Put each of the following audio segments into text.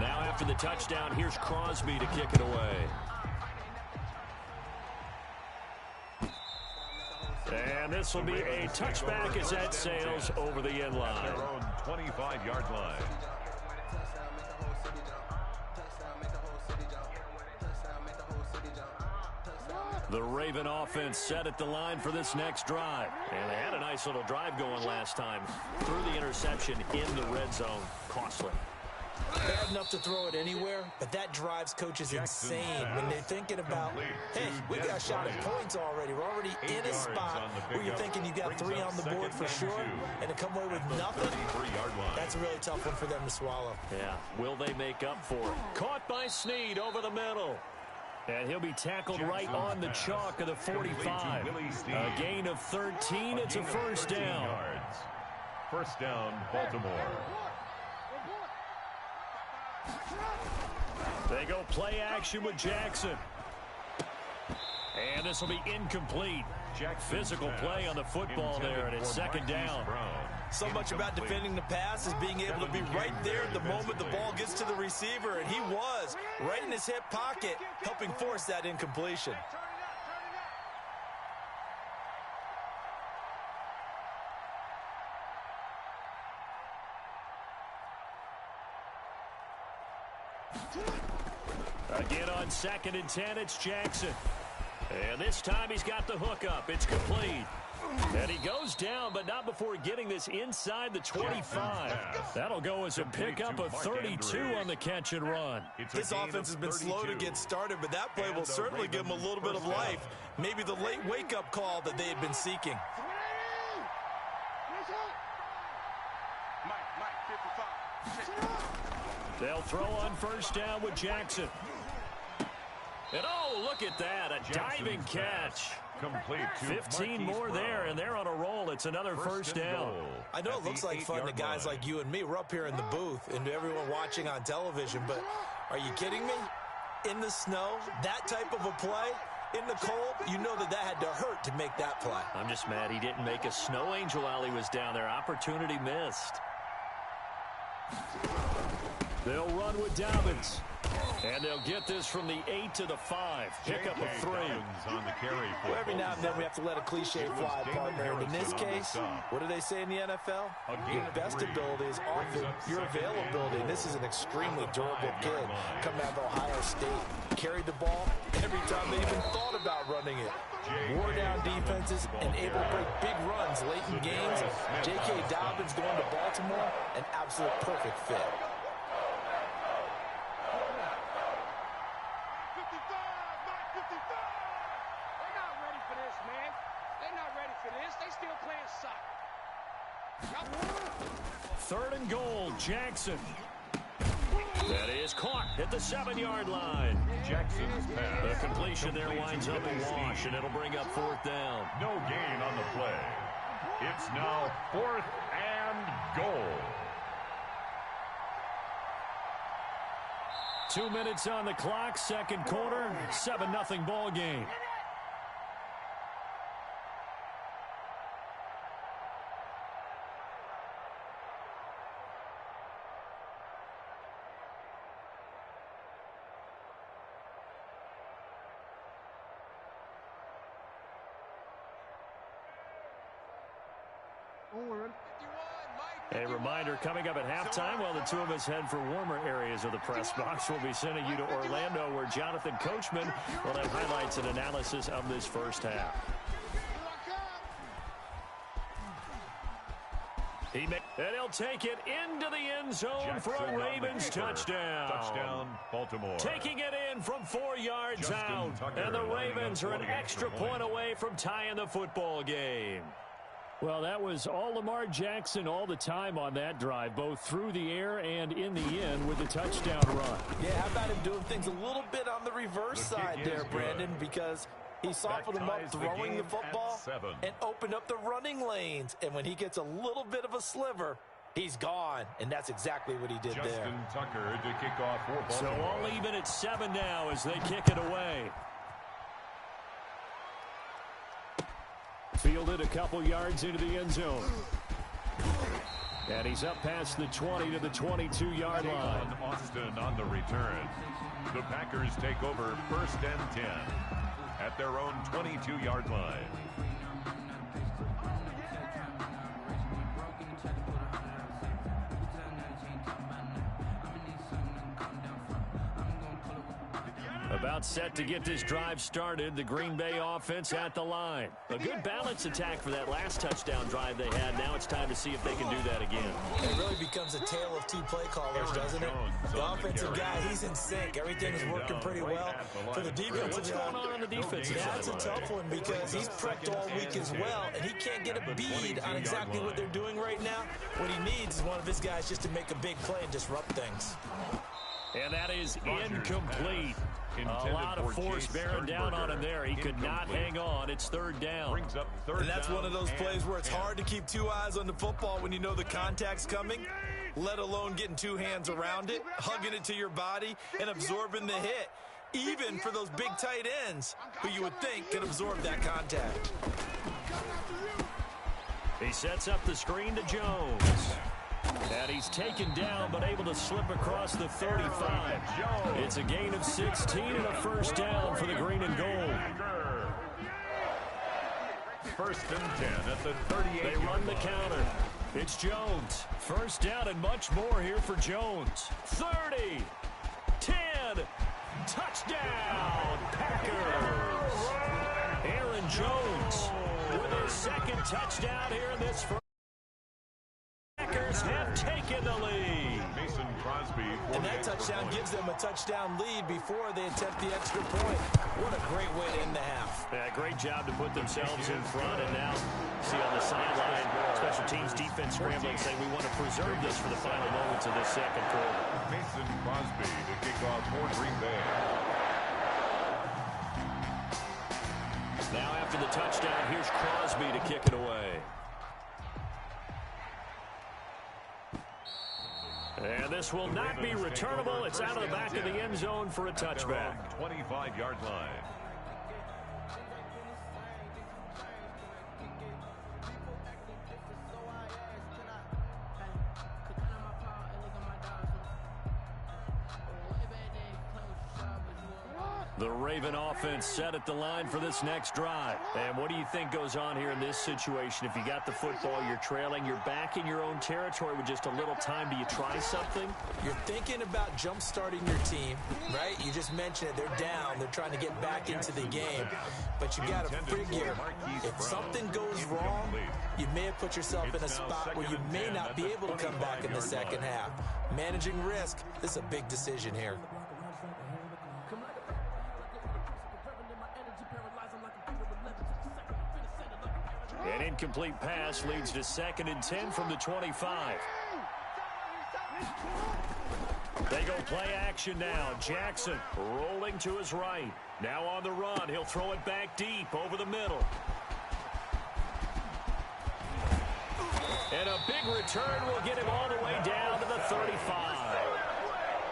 Now after the touchdown, here's Crosby to kick it away. And this will be a touchback as that sails over the end line. Their own 25-yard line. The Raven offense set at the line for this next drive. And they had a nice little drive going last time. Threw the interception in the red zone. Costly. Bad enough to throw it anywhere, but that drives coaches insane when they're thinking about, hey, we got a shot at points already. We're already in a spot where you're thinking you got 3 on the board for sure, and to come away with nothing, that's a really tough one for them to swallow. Yeah, will they make up for it? Caught by Snead over the middle. And he'll be tackled right on the chalk of the 45. A gain of 13. It's a first down. First down, Baltimore. They go play action with Jackson. And this will be incomplete. Physical play on the football there, and it's second down. So much about defending the pass is being able to be right there at the moment the ball gets to the receiver, and he was right in his hip pocket, helping force that incompletion. Again on 2nd and 10, it's Jackson. And this time he's got the hook up. It's complete. And he goes down, but not before getting this inside the 25. That'll go as a pickup of 32 on the catch and run. This offense has been slow to get started, but that play will certainly give them a little bit of life. Maybe the late wake-up call that they had been seeking. They'll throw on first down with Jackson. And oh, look at that, a diving catch. Complete. 15 more there, and they're on a roll. It's another first down. I know it looks like fun to guys like you and me. We're up here in the booth and to everyone watching on television, but are you kidding me? In the snow, that type of a play, in the cold, you know that had to hurt to make that play. I'm just mad he didn't make a snow angel while he was down there. Opportunity missed. They'll run with Dobbins. And they'll get this from the 8 to the 5. Pickup of 3. On the carry. Well, every now and then we have to let a cliche fly, partner. And in this case, what do they say in the NFL? Your best ability is often your availability. And this is an extremely durable kid coming out of Ohio State. Carried the ball every time they even thought about running it. Wore down defenses and able to break big runs late in games. J.K. Dobbins going to Baltimore, an absolute perfect fit. Third and goal, Jackson. That is caught at the 7-yard line. Jackson's pass. The completion there winds up a wash, and it'll bring up 4th down. No gain on the play. It's now 4th and goal. 2 minutes on the clock, second quarter, 7-0 ball game. A reminder, coming up at halftime, while the two of us head for warmer areas of the press box, we'll be sending you to Orlando, where Jonathan Coachman will have highlights and analysis of this first half. And he'll take it into the end zone for a Ravens touchdown. Touchdown, Baltimore. Taking it in from 4 yards out. And the Ravens are an extra point away from tying the football game. Well, that was all Lamar Jackson all the time on that drive, both through the air and in the end with a touchdown run. Yeah, how about him doing things a little bit on the reverse side there, Brandon, because he softened him up throwing the football and opened up the running lanes. And when he gets a little bit of a sliver, he's gone. And that's exactly what he did there. Justin Tucker to kick off for Baltimore. So all even at 7 now as they kick it away. Fielded a couple yards into the end zone. And he's up past the 20 to the 22-yard line. Austin on the return. The Packers take over 1st and 10 at their own 22-yard line. About set to get this drive started. The Green Bay offense at the line. A good balance attack for that last touchdown drive they had. Now it's time to see if they can do that again. It really becomes a tale of two play callers, doesn't it? The offensive guy, he's in sync. Everything's working pretty well. For the defensive guy, what's going on the defensive side? That's a tough one because he's prepped all week as well, and he can't get a bead on exactly what they're doing right now. What he needs is one of his guys just to make a big play and disrupt things. And that is incomplete. A lot of force bearing down on him there. He could not hang on. It's 3rd down. And that's one of those plays where it's hard to keep two eyes on the football when you know the contact's coming, let alone getting two hands around it, hugging it to your body, and absorbing the hit, even for those big tight ends who you would think can absorb that contact. He sets up the screen to Jones. And he's taken down, but able to slip across the 35. It's a gain of 16 and a 1st down for the green and gold. 1st and 10 at the 38. They run the counter. It's Jones. 1st down and much more here for Jones. 30, 10, touchdown, Packers. Aaron Jones with his 2nd touchdown here in this first. Packers have taken the lead. Mason Crosby. And that touchdown gives them a touchdown lead before they attempt the extra point. What a great way to end the half. Yeah, great job to put themselves in front. And now, see on the sideline, special teams defense scrambling, saying we want to preserve this for the final moments of this 2nd quarter. Mason Crosby to kick off for Green Bay. Now after the touchdown, here's Crosby to kick it away. And this will not be returnable. It's out of the back of the end zone for a touchback. 25-yard line. The Raven offense set at the line for this next drive. And what do you think goes on here in this situation? If you got the football, you're trailing, you're back in your own territory with just a little time. Do you try something? You're thinking about jump-starting your team, right? You just mentioned it. They're down. They're trying to get back into the game. But you got to figure, if something goes wrong, you may have put yourself in a spot where you may not be able to come back in the 2nd half. Managing risk, this is a big decision here. An incomplete pass leads to 2nd and 10 from the 25. They go play action now. Jackson rolling to his right. Now on the run. He'll throw it back deep over the middle. And a big return will get him all the way down to the 35.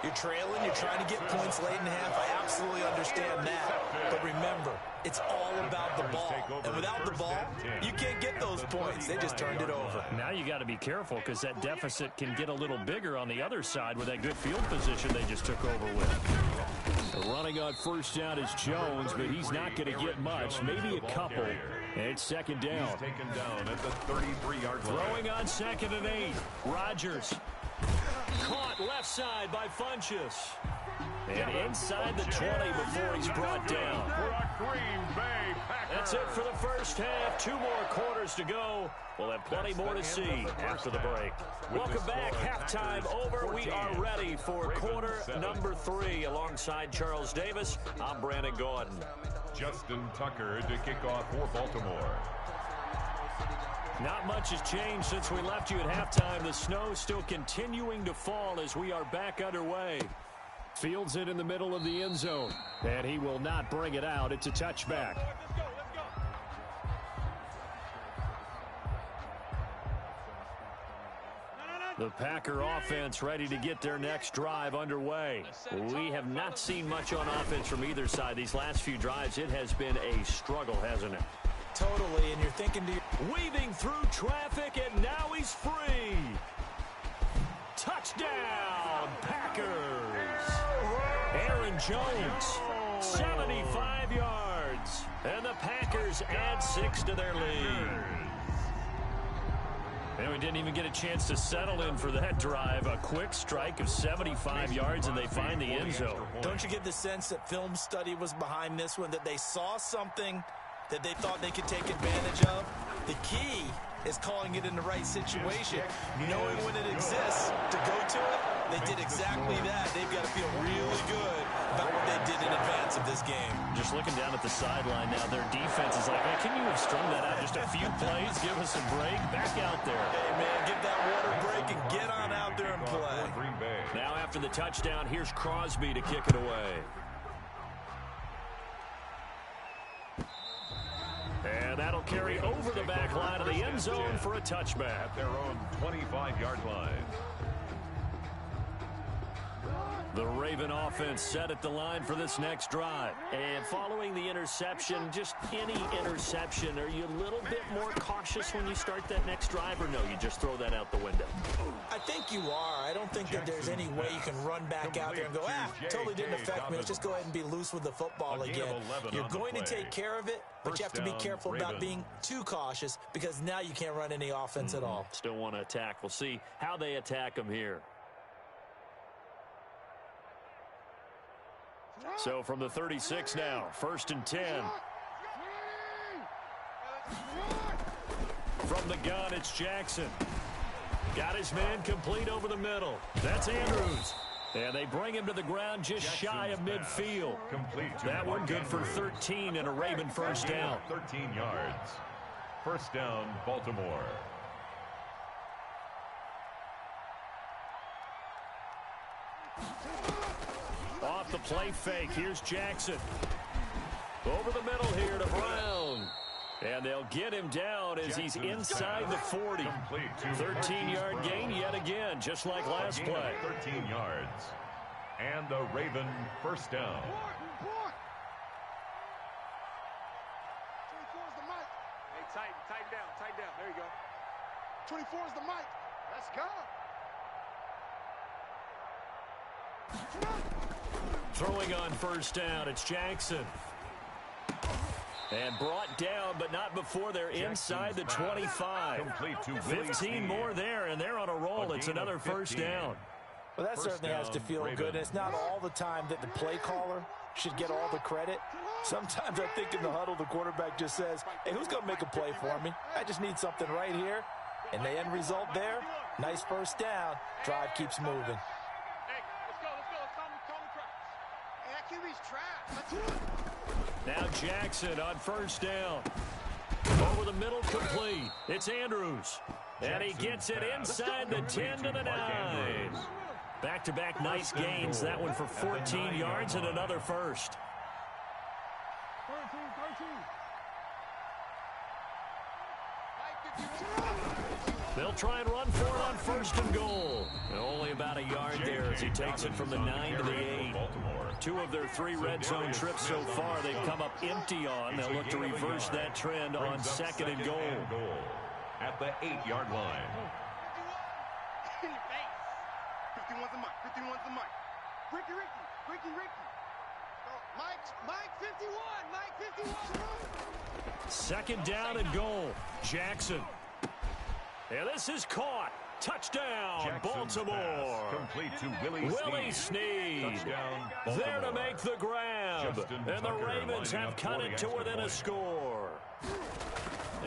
You're trailing, you're trying to get points late in the half. I absolutely understand that. But remember, it's all about the ball. And without the ball, you can't get those points. They just turned it over. Now you got to be careful because that deficit can get a little bigger on the other side with that good field position they just took over with. Running on 1st down is Jones, but he's not going to get much, maybe a couple. And it's 2nd down. He's taken down at the 33-yard line. Throwing on 2nd and 8. Rodgers. Caught left side by Funchess. And inside the 20 before he's brought down. That's it for the 1st half. 2 more quarters to go. We'll have plenty more to see after the break. Welcome back. Halftime over. We are ready for quarter number 3. Alongside Charles Davis, I'm Brandon Gordon. Justin Tucker to kick off for Baltimore. Not much has changed since we left you at halftime. The snow still continuing to fall as we are back underway. Fields it in the middle of the end zone. And he will not bring it out. It's a touchback. The Packer offense ready to get their next drive underway. We have not seen much on offense from either side. These last few drives, it has been a struggle, hasn't it? Totally, and you're thinking to weaving through traffic, and now he's free. Touchdown, Packers. Aaron Jones, 75 yards. And the Packers add 6 to their lead. And we didn't even get a chance to settle in for that drive. A quick strike of 75 yards, and they find the end zone. Don't you get the sense that film study was behind this one, that they saw something that they thought they could take advantage of? The key is calling it in the right situation, knowing when it exists to go to it. They did exactly that. They've got to feel really good about what they did in advance of this game. Just looking down at the sideline now, their defense is like, hey, can you have strung that out just a few plays? Give us a break. Back out there. Hey, man, give that water break and get on out there and play. Now after the touchdown, here's Crosby to kick it away. And that'll carry over the back line of the end zone for a touchback. At their own 25-yard line. The Raven offense set at the line for this next drive. And following the interception, just any interception, are you a little bit more cautious when you start that next drive, or no, you just throw that out the window? I think you are. I don't think that there's any way you can run back out there and go, totally didn't affect me. Let's just go ahead and be loose with the football again. You're going to take care of it, but you have to be careful about being too cautious, because now you can't run any offense at all. Still want to attack. We'll see how they attack them here. So from the 36 now, 1st and 10. From the gun, it's Jackson. Got his man complete over the middle. That's Andrews. And they bring him to the ground just shy of midfield. That one good for 13 and a Raven first down. 13 yards. First down, Baltimore. Off the play fake, here's Jackson. Over the middle here to Brown. And they'll get him down as he's inside the 40. 13-yard gain yet again, just like last play. 13 yards. And the Raven first down. 24 is the mic. Hey, tighten down. There you go. 24 is the mic. Let's go. Throwing on first down, it's Jackson. And brought down, but not before they're inside the 25. 15 more there, and they're on a roll. It's another first down. Well, that certainly has to feel good. And it's not all the time that the play caller should get all the credit. Sometimes I think in the huddle, the quarterback just says, hey, who's going to make a play for me? I just need something right here. And the end result there, nice first down. Drive keeps moving. Hey, let's go. Let's calm the tracks. Hey, that QB's trash. Now Jackson on first down. Over the middle, complete. It's Andrews. And he gets it inside the 10 to the 9. Back-to-back nice gains. That one for 14 yards and another first. 13. They'll try and run for it on 1st and goal. And only about a yard there as he takes it from the 9 to the 8. 2 of their 3 red zone trips so far they've come up empty on. They'll look to reverse that trend on 2nd and goal. At the 8-yard line. In your face. 51's the mic. 51's the mic. Ricky. Mike 51. Mike 51. 2nd down and goal. Jackson. And this is caught. Touchdown, Baltimore. Complete to Willie Snead. There to make the grab. And the Ravens have cut it to within a score.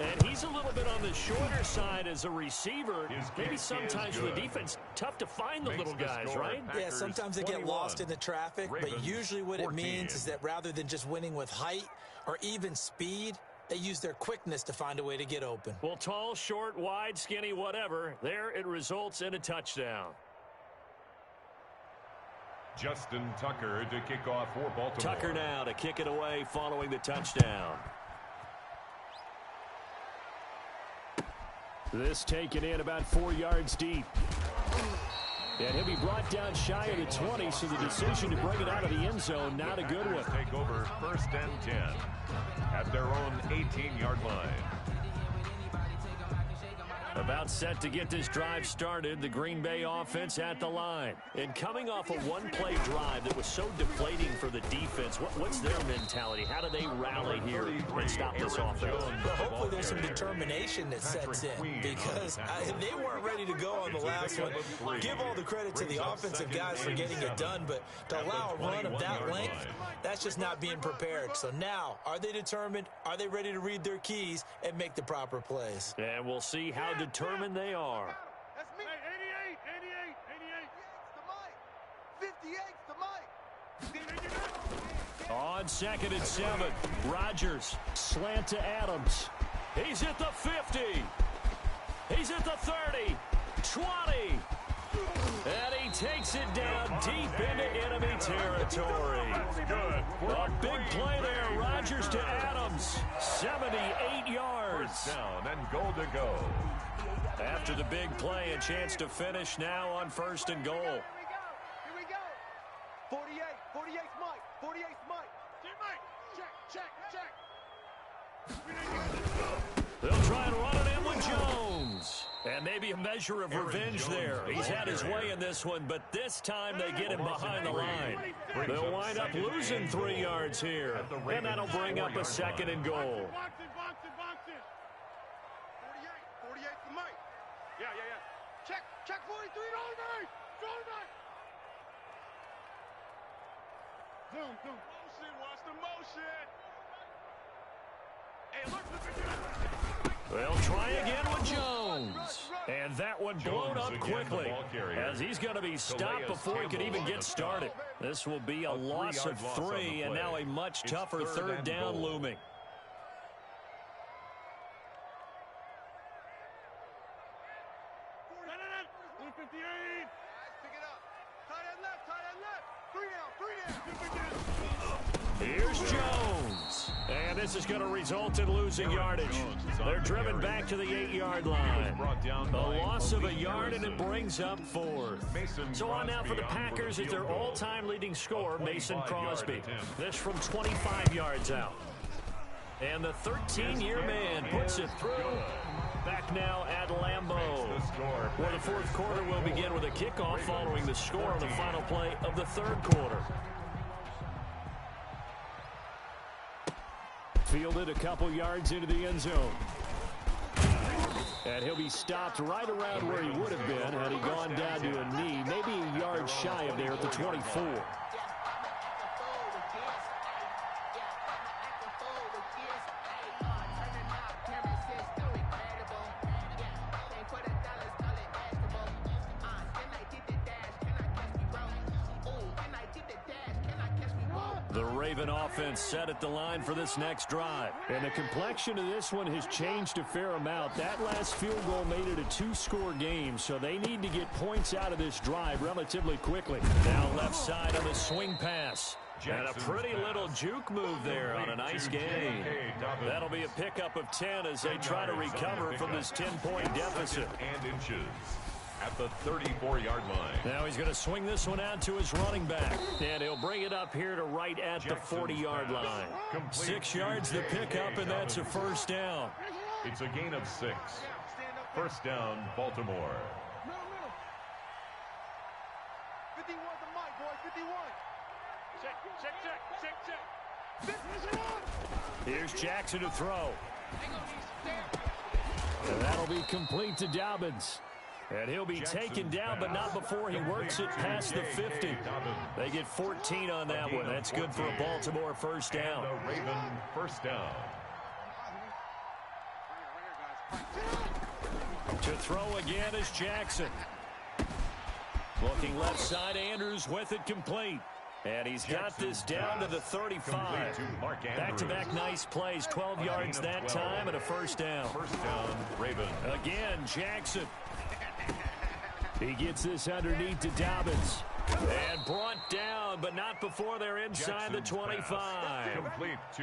And he's a little bit on the shorter side as a receiver. Maybe sometimes for the defense, tough to find the little guys, right? Yeah, sometimes they get lost in the traffic, but usually what it means is that rather than just winning with height or even speed, they use their quickness to find a way to get open. Well, tall, short, wide, skinny, whatever, there it results in a touchdown. Justin Tucker to kick off for Baltimore. Tucker now to kick it away following the touchdown. This taken in about 4 yards deep. And he'll be brought down shy of the 20, so the decision to bring it out of the end zone, not a good one. Take over 1st and 10 at their own 18-yard line. About set to get this drive started, the Green Bay offense at the line. And coming off a one-play drive that was so deflating for the defense, what's their mentality? How do they rally here and stop this offense? Well, hopefully there's some determination that sets in, because they weren't ready to go on the last one. Give all the credit to the offensive guys for getting it done, but to allow a run of that length, that's just not being prepared. So now, are they determined? Are they ready to read their keys and make the proper plays? And we'll see how determined they are. That's me. Hey, 88's the mic. 58's the mic. On 2nd and 7, Rodgers, slant to Adams. He's at the 50. He's at the 30, 20. And he takes it down deep into enemy territory. A big play there. Rodgers to Adams. 78 yards. First down and goal to go. After the big play, a chance to finish now on 1st and goal. Here we go. 48's Mike. 48's Mike. Check. They'll try and run it in with Jones. And maybe a measure of revenge there. He's had his way in this one, but this time they get him behind the line. They'll wind up losing 3 yards here. And that'll bring up a 2nd and goal. 48's the mic. Yeah. Check 43. Zoom. Motion. Watch the motion. Hey, look. They'll try again with Jones. And that one blown up quickly, as he's going to be stopped before he could even get started. This will be a loss of 3, and now a much tougher 3rd down looming. Here's Jones. And this is going to result in losing yardage. They're driven back to the 8-yard line. A loss of a yard, and it brings up 4th. So on now for the Packers is their all-time leading scorer, Mason Crosby. This from 25 yards out. And the 13-year man puts it through. Back now at Lambeau, where the 4th quarter will begin with a kickoff following the score on the final play of the 3rd quarter. Fielded a couple yards into the end zone. And he'll be stopped right around where he would have been had he gone down to a knee, maybe a yard shy of there at the 24. The Raven offense set at the line for this next drive. And the complexion of this one has changed a fair amount. That last field goal made it a 2-score game, so they need to get points out of this drive relatively quickly. Now left side on the swing pass. And a pretty little juke move there on a nice game. That'll be a pickup of 10 as they try to recover from this 10-point deficit. And inches at the 34-yard line. Now he's going to swing this one out to his running back. And he'll bring it up here to right at the 40-yard line. 6 yards the pickup, and that's a 1st down. It's a gain of 6. 1st down, Baltimore. 51's the mic, boys. 51. Check. Here's Jackson to throw. And that'll be complete to Dobbins. And he'll be taken down, but not before he works it past the 50. They get 14 on that one. That's good for a Baltimore 1st down. The Raven 1st down. To throw again is Jackson. Looking left side, Andrews with it complete. And he's got this down to the 35. Back-to-back nice plays, 12 yards that time and a 1st down. 1st down, Raven. Again, Jackson. He gets this underneath to Dobbins. And brought down, but not before they're inside the 25.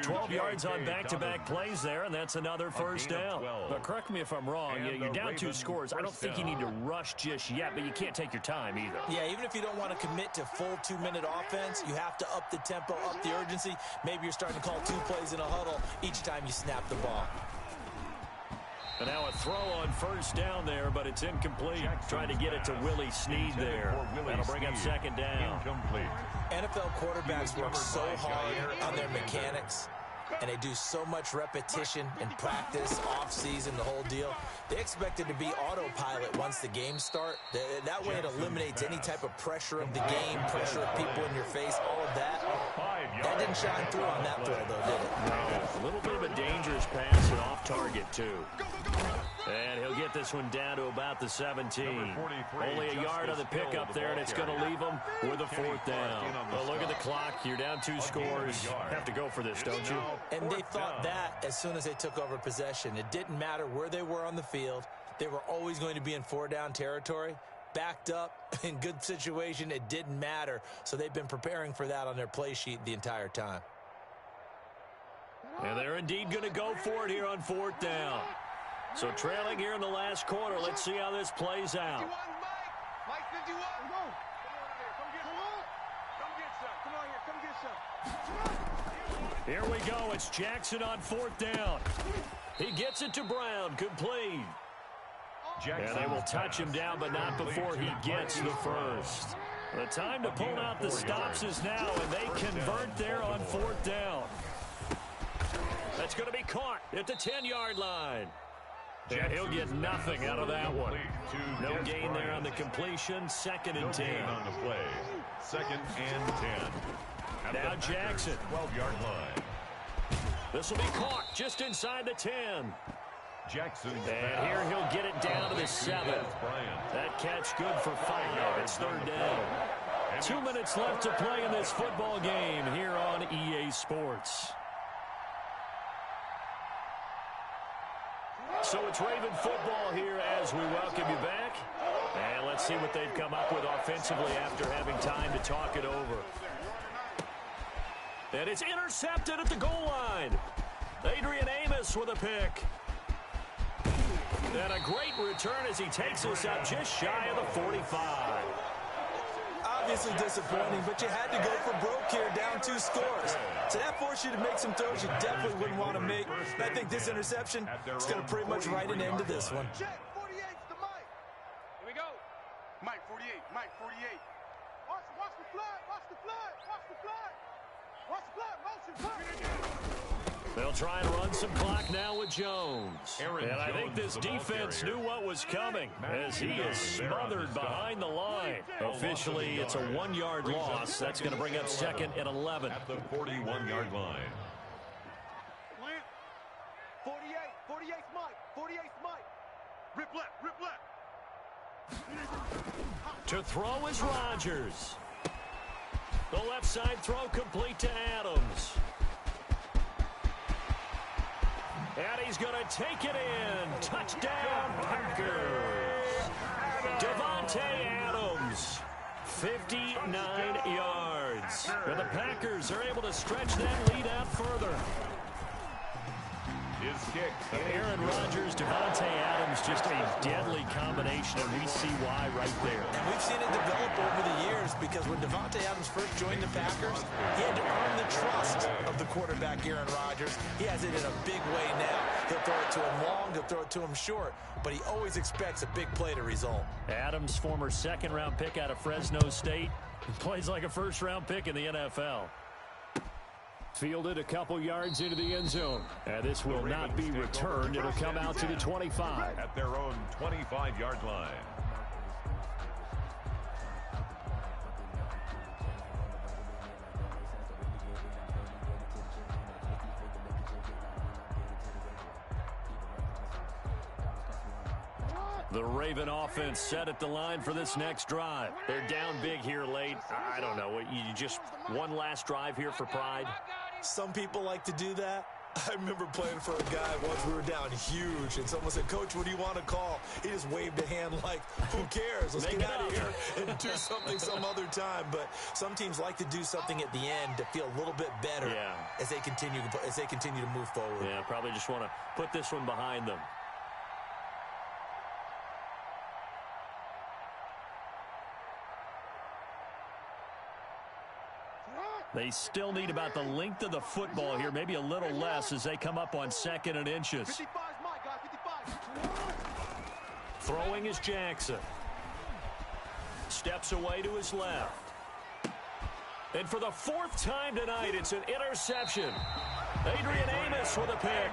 12 yards on back-to-back plays there, and that's another 1st down. But correct me if I'm wrong, you're down 2 scores. I don't think you need to rush just yet, but you can't take your time either. Yeah, even if you don't want to commit to full 2-minute offense, you have to up the tempo, up the urgency. Maybe you're starting to call 2 plays in a huddle each time you snap the ball. And now a throw on first down there, but it's incomplete. Trying to get it to Willie Snead there. That'll bring up second down. Incomplete. NFL quarterbacks work so hard on their mechanics, and they do so much repetition and practice, off-season, the whole deal. They expect it to be autopilot once the games start. That way it eliminates any type of pressure of the game, pressure of people in your face, all of that. That didn't shine through on that throw, though, did it? No, a little bit of a dangerous pass and off target, too. And he'll get this one down to about the 17. Only a yard on the pickup there, and it's going to leave him with a fourth down. Well, look at the clock. You're down 2 scores. Have to go for this, don't you? And they thought that as soon as they took over possession. It didn't matter where they were on the field. They were always going to be in 4-down territory. Backed up, in good situation, it didn't matter. So they've been preparing for that on their play sheet the entire time. And they're indeed going to go for it here on 4th down. So trailing here in the last quarter. Let's see how this plays out. Mike 51. Come get some. Here we go. It's Jackson on 4th down. He gets it to Brown. Complete. And they will touch him down, but not before he gets the first. The time to pull out the stops is now, and they convert there on 4th down. That's going to be caught at the 10-yard line. And he'll get nothing out of that one. No gain there on the completion. 2nd and 10. On the play. 2nd and 10. Now Jackson. 12-yard line. This will be caught just inside the 10. Jackson. And here he'll get it down to the 7. That catch good for 5. It's 3rd down. 2 minutes left to play in this football game here on EA Sports. So it's Raven football here as we welcome you back. And let's see what they've come up with offensively after having time to talk it over. And it's intercepted at the goal line. Adrian Amos with a pick. And a great return as he takes us up just shy of the 45. Obviously disappointing, but you had to go for broke here, down 2 scores. So that forced you to make some throws you definitely wouldn't want to make. And I think this interception is going to pretty much write an end to this one. Check 48's to Mike. Here we go. Mike 48. Mike 48. Watch the flood. Watch the flood. Watch the flood. Watch the flood. Motion. Flood. They'll try and run some clock now with Jones. And I think this defense knew what was coming as he is smothered behind the line. Officially, it's a 1-yard loss. That's going to bring up 2nd and 11. At the 41-yard line. 48. 48's Mike. 48's Mike. Rip left. Rip left. To throw is Rodgers. The left side throw complete to Adams. And he's going to take it in. Touchdown, Packers. Davante Adams, 59 yards. And the Packers are able to stretch that lead out further. His kick. Aaron Rodgers, Davante Adams, just a deadly combination, and we see why right there. And we've seen it develop over the years because when Davante Adams first joined the Packers, he had to earn the trust of the quarterback, Aaron Rodgers. He has it in a big way now. He'll throw it to him long, he'll throw it to him short, but he always expects a big play to result. Adams, former 2nd-round pick out of Fresno State, plays like a 1st-round pick in the NFL. Fielded a couple yards into the end zone. And this will not be returned. It'll come out to the 25. At their own 25-yard line. The Raven offense set at the line for this next drive. They're down big here late. I don't know. You just one last drive here for pride? Some people like to do that. I remember playing for a guy once we were down huge, and someone said, "Coach, what do you want to call?" He just waved a hand like, "Who cares? Let's get out of here and do something some other time." But some teams like to do something at the end to feel a little bit better as they continue to move forward. Yeah, probably just want to put this one behind them. They still need about the length of the football here, maybe a little less as they come up on 2nd and inches. 55's Mike, guys. 55. Throwing is Jackson. Steps away to his left. And for the fourth time tonight, it's an interception. Adrian Amos with a pick.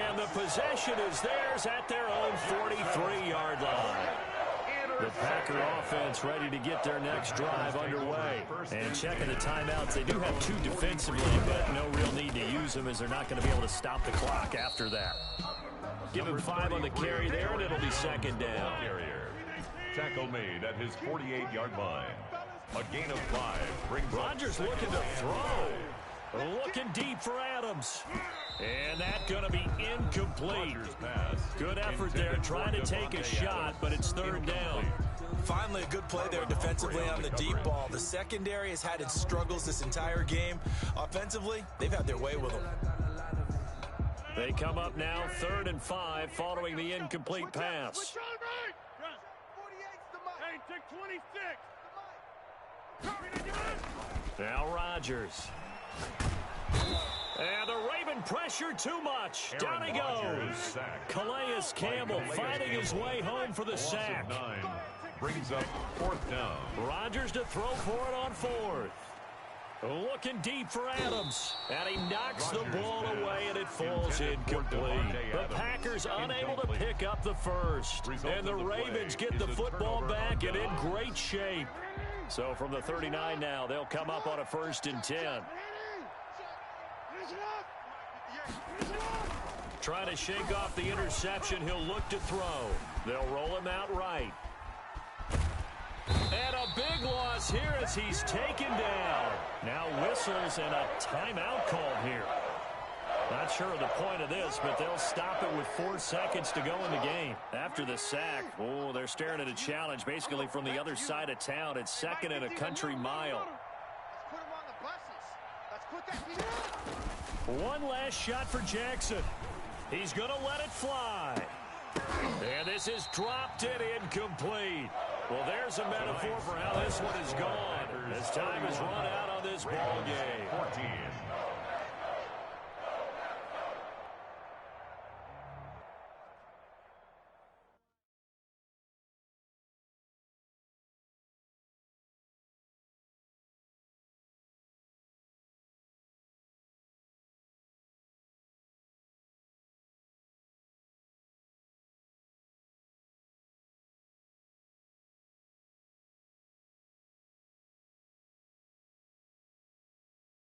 And the possession is theirs at their own 43-yard line. The Packer offense ready to get their next drive underway. And checking the timeouts, they do have 2 defensively, but no real need to use them as they're not going to be able to stop the clock after that. Give him 5 on the carry there, and it'll be second down. Tackle made at his 48-yard line. A gain of 5 brings Rodgers looking to throw. Looking deep for Adams. And that's going to be incomplete. Good effort there trying to take a shot, but it's third down. Finally, a good play there defensively on the deep ball. The secondary has had its struggles this entire game. Offensively, they've had their way with them. They come up now 3rd and 5 following the incomplete pass. Hey, take 26. Now Rodgers. And the Raven pressure too much. Down he goes. Calais Campbell fighting his way home for the sack. Brings up 4th down. Rodgers to throw for it on 4th. Looking deep for Adams. And he knocks the ball away, and it falls incomplete. The Packers unable to pick up the first. And the Ravens get the football back and in great shape. So from the 39 now, they'll come up on a 1st and 10. Trying to shake off the interception. He'll look to throw. They'll roll him out right. And a big loss here as he's taken down. Now whistles and a timeout called here. Not sure of the point of this, but they'll stop it with 4 seconds to go in the game. After the sack, oh, they're staring at a challenge basically from the other side of town. It's 2nd and a country mile. One last shot for Jackson. He's going to let it fly. And this is dropped and incomplete. Well, there's a metaphor for how this one is gone. As time has run out on this ball game. 14.